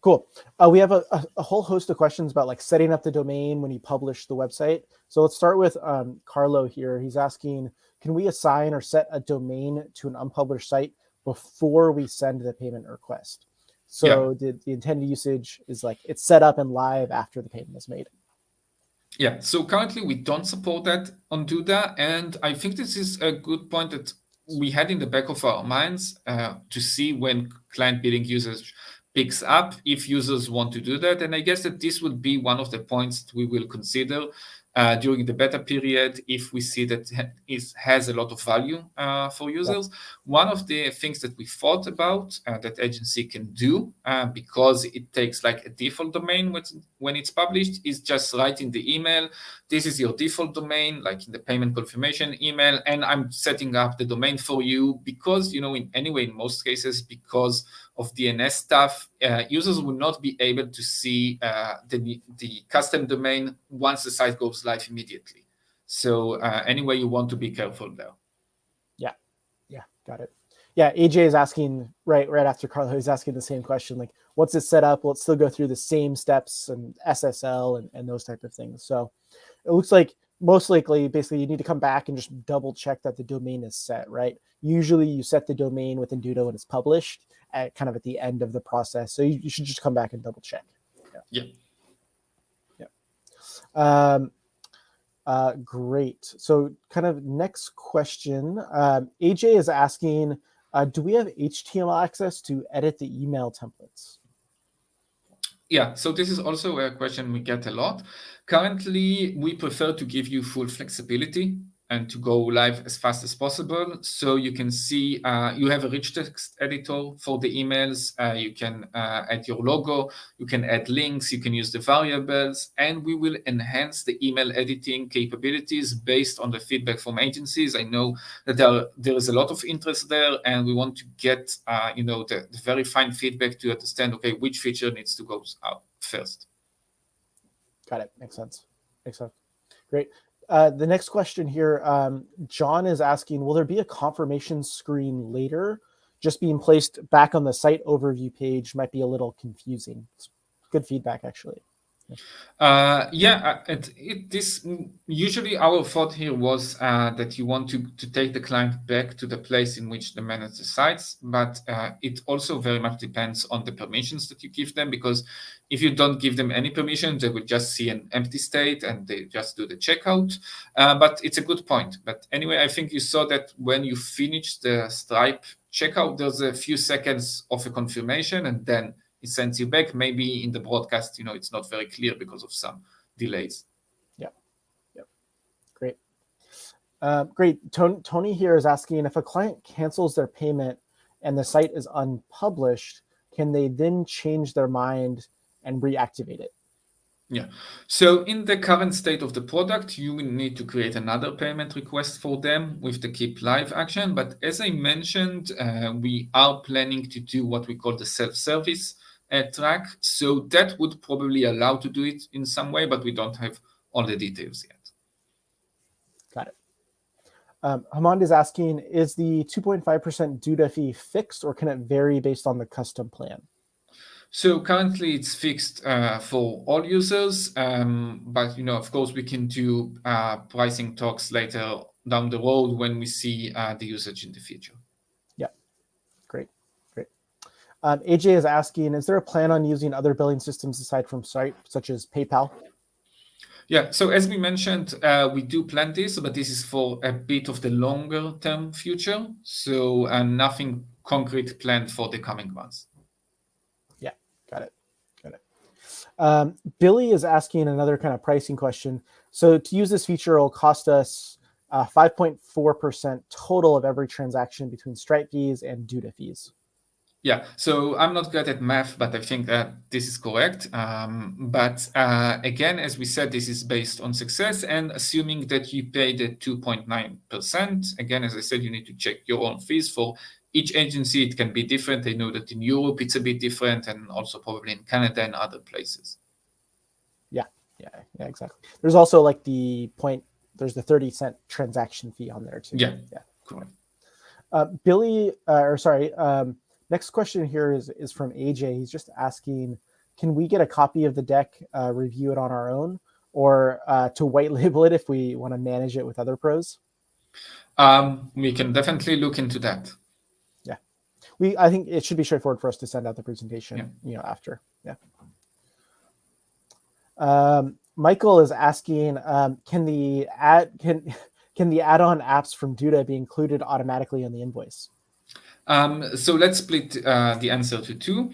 Cool. We have a whole host of questions about like setting up the domain when you publish the website. So let's start with Carlo here. He's asking, can we assign or set a domain to an unpublished site before we send the payment request? So the intended usage is like it's set up and live after the payment is made. Yeah, so currently we don't support that on Duda. And I think this is a good point that we had in the back of our minds to see when client billing usage picks up, if users want to do that. And I guess that this would be one of the points that we will consider during the beta period if we see that it has a lot of value for users. One of the things that we thought about that agency can do, because it takes like a default domain when it's published, is just write in the email, this is your default domain, like in the payment confirmation email, and I'm setting up the domain for you because, you know, in most cases, because of DNS stuff, users will not be able to see the custom domain once the site goes live immediately. So anyway, you want to be careful there. Yeah, got it. Yeah, AJ is asking right after Carlo. He's asking the same question, like, once it's set up, will it still go through the same steps and SSL and those type of things? So it looks like most likely, basically, you need to come back and just double check that the domain is set, right? Usually, you set the domain within Duda when it's published, at kind of at the end of the process. So you should just come back and double check. Yeah. Um, great. So, kind of next question. AJ is asking, do we have HTML access to edit the email templates? Yeah, so this is also a question we get a lot. Currently, we prefer to give you full flexibility and to go live as fast as possible. So you can see you have a rich text editor for the emails. You can add your logo, you can add links, you can use the variables, and we will enhance the email editing capabilities based on the feedback from agencies. I know that there is a lot of interest there, and we want to get the very fine feedback to understand, okay, which feature needs to go out first. Got it. Makes sense. Great. The next question here, John is asking, will there be a confirmation screen later? Just being placed back on the site overview page might be a little confusing. It's good feedback, actually. This usually our thought here was that you want to take the client back to the place in which they manage the sites, but it also very much depends on the permissions that you give them, because if you don't give them any permission, they will just see an empty state and they just do the checkout. But it's a good point. But anyway, I think you saw that when you finish the Stripe checkout, there's a few seconds of a confirmation, and then it sends you back. Maybe in the broadcast, it's not very clear because of some delays. Yep. Great. Great. Tony here is asking, if a client cancels their payment and the site is unpublished, can they then change their mind and reactivate it? Yeah. So in the current state of the product, you will need to create another payment request for them with the keep live action. But as I mentioned, we are planning to do what we call the self-service track. So that would probably allow to do it in some way, but we don't have all the details yet. Got it. Hamand is asking, is the 2.5% Duda fee fixed, or can it vary based on the custom plan? So currently it's fixed for all users, but of course we can do pricing talks later down the road when we see the usage in the future. Yeah, great. AJ is asking, is there a plan on using other billing systems aside from Stripe, such as PayPal? Yeah, so as we mentioned, we do plan this, but this is for a bit of the longer term future. So nothing concrete planned for the coming months. Yeah, got it. Billy is asking another kind of pricing question. So to use this feature, it will cost us 5.4% total of every transaction between Stripe fees and Duda fees. Yeah, so I'm not good at math, but I think that this is correct. But again, as we said, this is based on success and assuming that you pay the 2.9%. Again, as I said, you need to check your own fees. For each agency, it can be different. I know that in Europe, it's a bit different, and also probably in Canada and other places. Yeah, exactly. There's also like there's the 30-cent transaction fee on there too. Yeah, correct. Next question here is from AJ. He's just asking, can we get a copy of the deck, review it on our own, or to white label it if we want to manage it with other pros? We can definitely look into that. Yeah, I think it should be straightforward for us to send out the presentation, after. Yeah. Michael is asking, can the add-on apps from Duda be included automatically on the invoice? So let's split the answer to two.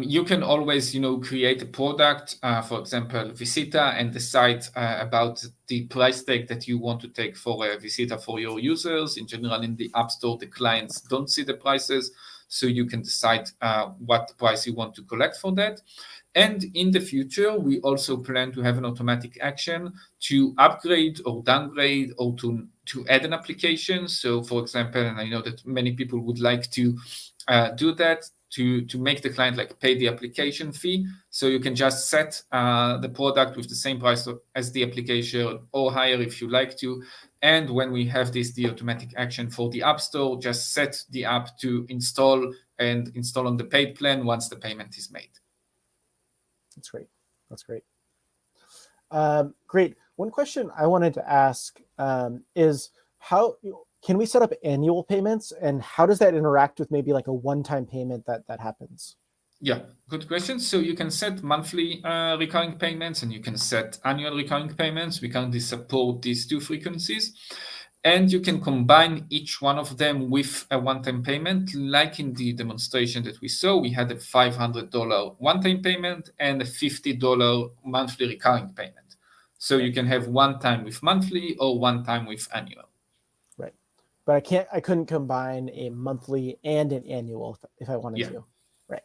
You can always, create a product, for example, Visita, and decide about the price tag that you want to take for a Visita for your users. In general, in the App Store, the clients don't see the prices, so you can decide what price you want to collect for that. And in the future, we also plan to have an automatic action to upgrade or downgrade or to add an application. So, for example, and I know that many people would like to do that, to make the client pay the application fee. So you can just set the product with the same price as the application or higher if you like to. And when we have the automatic action for the App Store, just set the app to install and install on the paid plan once the payment is made. That's great. That's great. Great. One question I wanted to ask is how can we set up annual payments, and how does that interact with maybe like a one-time payment that happens? Yeah, good question. So you can set monthly recurring payments and you can set annual recurring payments. We currently support these two frequencies. And you can combine each one of them with a one-time payment. Like in the demonstration that we saw, we had a $500 one-time payment and a $50 monthly recurring payment. So you can have one time with monthly or one time with annual. Right. But I couldn't combine a monthly and an annual if I wanted to. Right.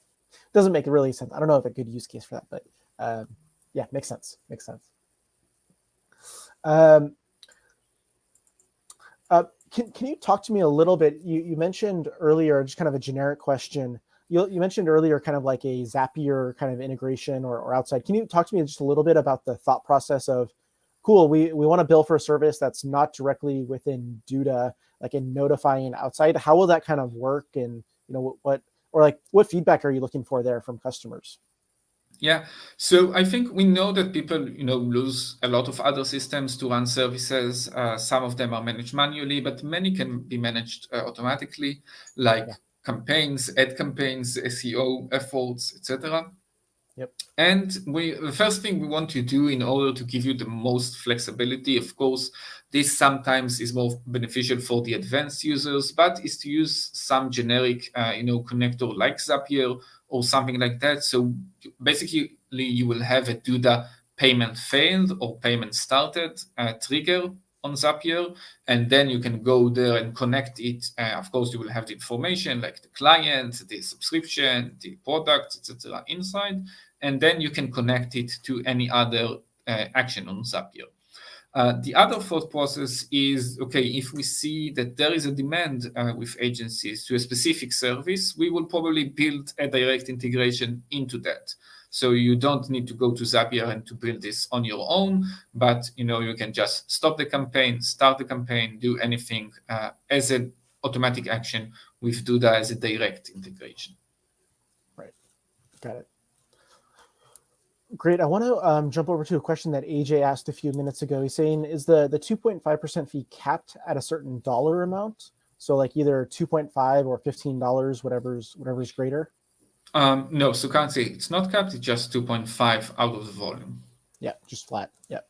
Doesn't make really sense. I don't know if a good use case for that, but yeah, makes sense. Makes sense. Can you talk to me a little bit? You mentioned earlier, just kind of a generic question. You mentioned earlier kind of like a Zapier kind of integration or outside. Can you talk to me just a little bit about the thought process of, cool, we want to bill for a service that's not directly within Duda, like in notifying outside? How will that kind of work? And what feedback are you looking for there from customers? Yeah, so I think we know that people, lose a lot of other systems to run services. Some of them are managed manually, but many can be managed automatically, like campaigns, ad campaigns, SEO efforts, etc. Yep. And the first thing we want to do in order to give you the most flexibility, of course, this sometimes is more beneficial for the advanced users, but is to use some generic, connector like Zapier or something like that. So basically, you will have a Duda payment failed or payment started trigger on Zapier, and then you can go there and connect it. Of course, you will have the information like the client, the subscription, the product, etc. inside, and then you can connect it to any other action on Zapier. The other thought process is, okay, if we see that there is a demand with agencies to a specific service, we will probably build a direct integration into that. So you don't need to go to Zapier and to build this on your own, but you can just stop the campaign, start the campaign, do anything as an automatic action with Duda as a direct integration. Right. Got it. Great. I want to jump over to a question that AJ asked a few minutes ago. He's saying, is the 2.5% fee capped at a certain dollar amount? So like either 2.5 or $15, whatever's greater? No, so currently it's not capped, it's just 2.5 out of the volume. Yeah, just flat. Yep.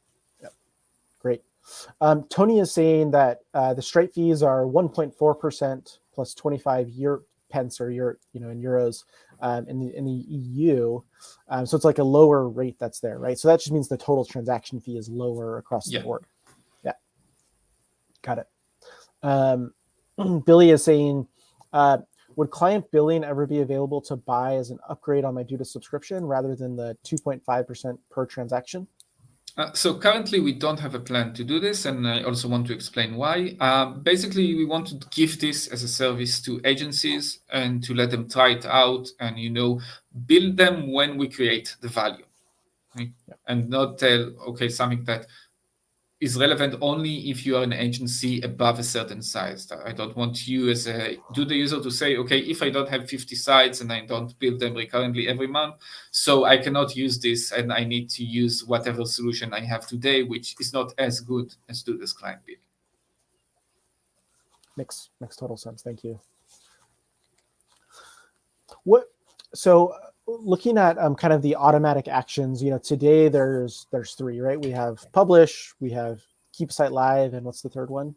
Great. Tony is saying that the straight fees are 1.4% plus 25 pence or in euros in the EU. So it's like a lower rate that's there, right? So that just means the total transaction fee is lower across the board. Yeah. Got it. Billy is saying, would client billing ever be available to buy as an upgrade on my Duda subscription rather than the 2.5% per transaction? So currently we don't have a plan to do this, and I also want to explain why. Basically, we want to give this as a service to agencies and to let them try it out and build them when we create the value, right? And not tell something that is relevant only if you are an agency above a certain size. I don't want you as a Duda user to say, okay, if I don't have 50 sites and I don't build them recurrently every month, so I cannot use this and I need to use whatever solution I have today, which is not as good as Duda's client build. Makes total sense. Thank you. Looking at kind of the automatic actions, today there's three, right? We have publish, we have keep site live, and what's the third one?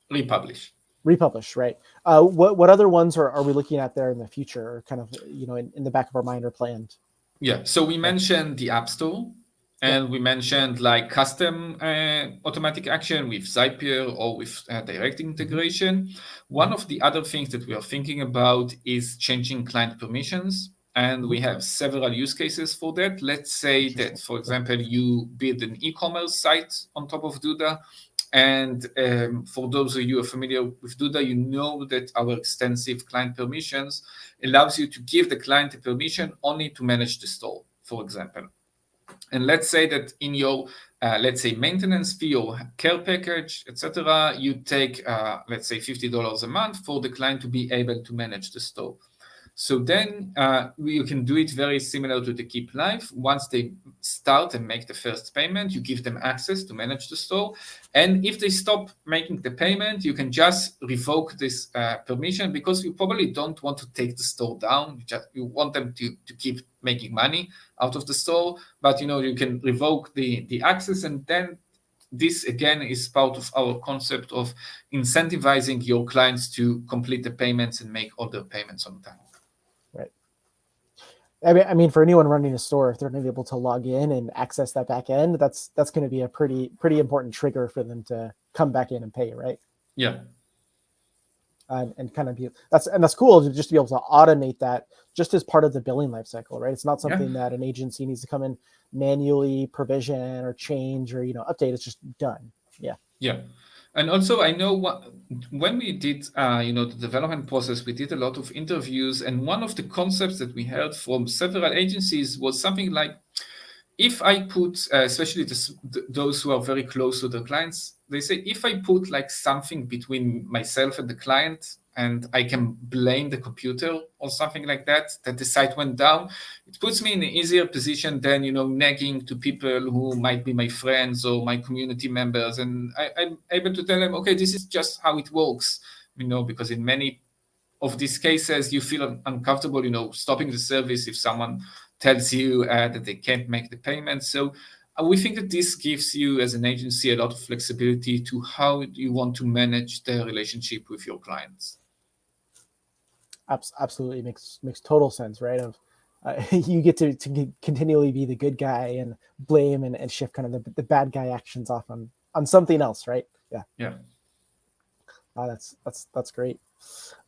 Republish. Republish, right? What other ones are we looking at there in the future, kind of in the back of our mind or planned? Yeah. So we mentioned the App Store. And we mentioned like custom automatic action with Zapier or with direct integration. One of the other things that we are thinking about is changing client permissions. And we have several use cases for that. Let's say that, for example, you build an e-commerce site on top of Duda. And for those of you who are familiar with Duda, you know that our extensive client permissions allows you to give the client a permission only to manage the store, for example. And let's say that in your let's say maintenance fee or care package, etc., you take, let's say $50 a month for the client to be able to manage the store. So then you can do it very similar to the Keep Life. Once they start and make the first payment, you give them access to manage the store. And if they stop making the payment, you can just revoke this permission, because you probably don't want to take the store down. You want them to keep making money out of the store, but you can revoke the access. And then this again is part of our concept of incentivizing your clients to complete the payments and make all their payments on time. Right. I mean, for anyone running a store, if they're going to be able to log in and access that back end, that's going to be a pretty important trigger for them to come back in and pay, right? Yeah. And kind of that's cool to just be able to automate that just as part of the billing lifecycle, right? It's not something that an agency needs to come in manually provision or change or update. It's just done. Yeah. Yeah. And also, I know when we did, the development process, we did a lot of interviews, and one of the concepts that we heard from several agencies was something like, if I put, especially those who are very close to the clients, they say, if I put like something between myself and the client, and I can blame the computer or something like that the site went down, it puts me in an easier position than, nagging to people who might be my friends or my community members. And I'm able to tell them, okay, this is just how it works, because in many of these cases, you feel uncomfortable, stopping the service if someone tells you that they can't make the payment. So we think that this gives you as an agency a lot of flexibility to how you want to manage the relationship with your clients. Absolutely makes total sense, right? Of you get to continually be the good guy and blame and shift kind of the bad guy actions off on something else, right? Yeah. Yeah. That's great.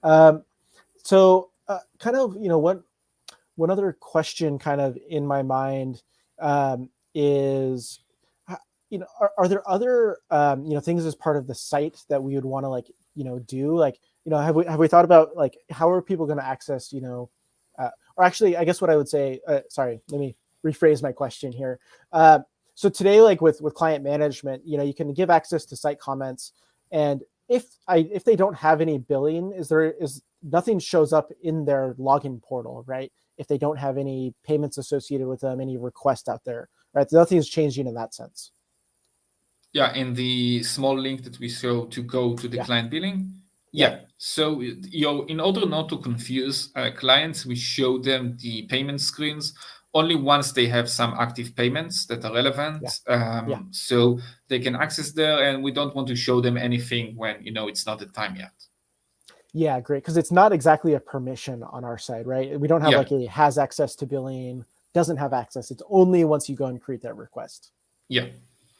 So kind of one other question kind of in my mind is, are there other things as part of the site that we would want to do, like have we thought about like how are people going to access or actually I guess what I would say, sorry, let me rephrase my question here. So today, like with client management, you can give access to site comments, and if they don't have any billing, is nothing shows up in their login portal, right? If they don't have any payments associated with them, any request out there, right? Nothing's changing in that sense. Yeah, in the small link that we show to go to the client billing. Yeah. So in order not to confuse clients, we show them the payment screens only once they have some active payments that are relevant. So they can access there, and we don't want to show them anything when it's not the time yet. Yeah, great. Because it's not exactly a permission on our side, right? We don't have like a has access to billing, doesn't have access. It's only once you go and create that request. Yeah.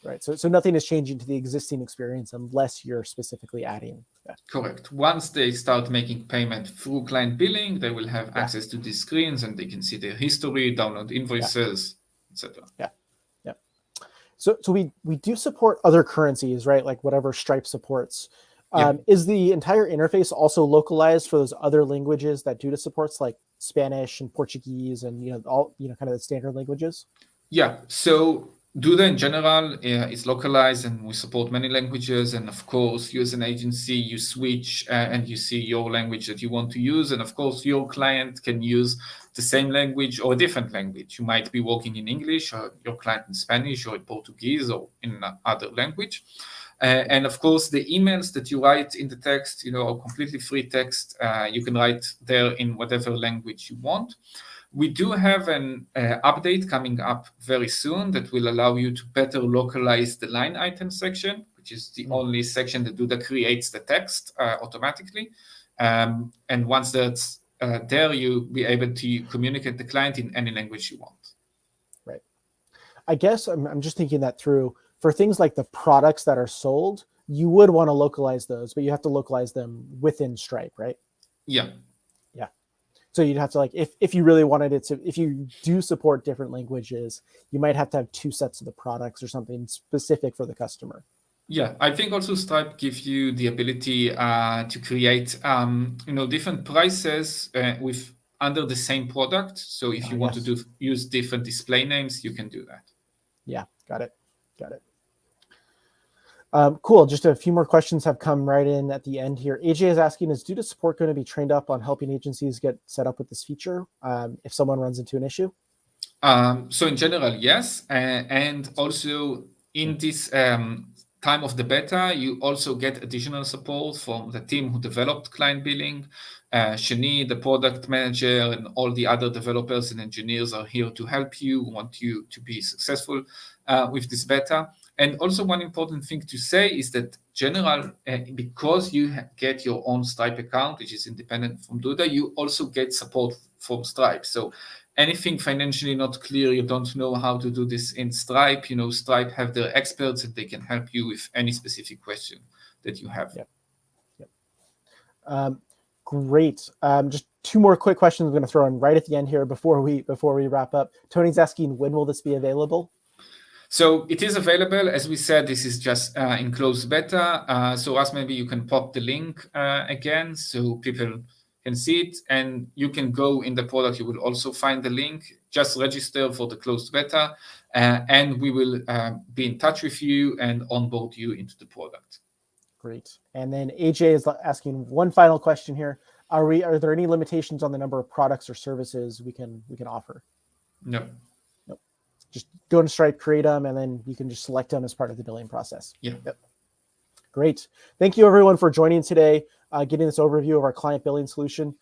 Right. So nothing is changing to the existing experience unless you're specifically adding. Yeah. Correct. Once they start making payment through client billing, they will have access to these screens, and they can see their history, download invoices, etc. Yeah. Yeah. So we do support other currencies, right? Like whatever Stripe supports. Is the entire interface also localized for those other languages that Duda supports, like Spanish and Portuguese and all kind of the standard languages? Yeah. So Duda in general is localized, and we support many languages. And of course, you as an agency, you switch and you see your language that you want to use. And of course, your client can use the same language or a different language. You might be working in English, or your client in Spanish or in Portuguese or in other language. And of course, the emails that you write in the text, are completely free text. You can write there in whatever language you want. We do have an update coming up very soon that will allow you to better localize the line item section, which is the only section that Duda creates the text automatically. And once that's there, you'll be able to communicate the client in any language you want. Right. I guess I'm just thinking that through. For things like the products that are sold, you would want to localize those, but you have to localize them within Stripe, right? Yeah. Yeah. So you'd have to if you really wanted it to, if you do support different languages, you might have to have two sets of the products or something specific for the customer. Yeah, I think also Stripe gives you the ability to create, different prices with under the same product. So if you want to use different display names, you can do that. Yeah, got it. Got it. Cool. Just a few more questions have come right in at the end here. AJ is asking, is Duda support going to be trained up on helping agencies get set up with this feature if someone runs into an issue? So in general, yes. And also in this time of the beta, you also get additional support from the team who developed client billing. Shani, the product manager, and all the other developers and engineers are here to help you, want you to be successful with this beta. And also one important thing to say is that general, because you get your own Stripe account, which is independent from Duda, you also get support from Stripe. So anything financially not clear, you don't know how to do this in Stripe, Stripe have their experts and they can help you with any specific question that you have. Yep. Great. Just two more quick questions I'm going to throw in right at the end here before we wrap up. Tony's asking, when will this be available? So it is available. As we said, this is just in closed beta. So as maybe you can pop the link again so people can see it, and you can go in the product. You will also find the link. Just register for the closed beta, and we will be in touch with you and onboard you into the product. Great. And then AJ is asking one final question here. Are there any limitations on the number of products or services we can offer? No. Nope. Just go to Stripe, create them, and then you can just select them as part of the billing process. Yeah. Yep. Great. Thank you everyone for joining today, getting this overview of our client billing solution.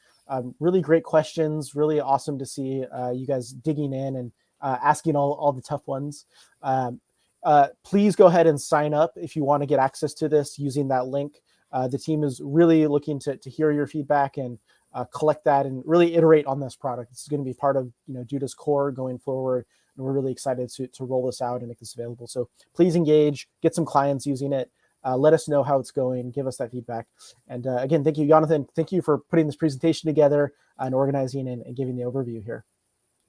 Really great questions. Really awesome to see you guys digging in and asking all the tough ones. Please go ahead and sign up if you want to get access to this using that link. The team is really looking to hear your feedback and collect that and really iterate on this product. This is going to be part of Duda's core going forward, and we're really excited to roll this out and make this available. So please engage, get some clients using it. Let us know how it's going. Give us that feedback. And again, thank you, Jonathan. Thank you for putting this presentation together and organizing and giving the overview here.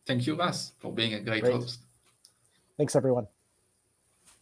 Thank you, Russ, for being a great host. Thanks, everyone.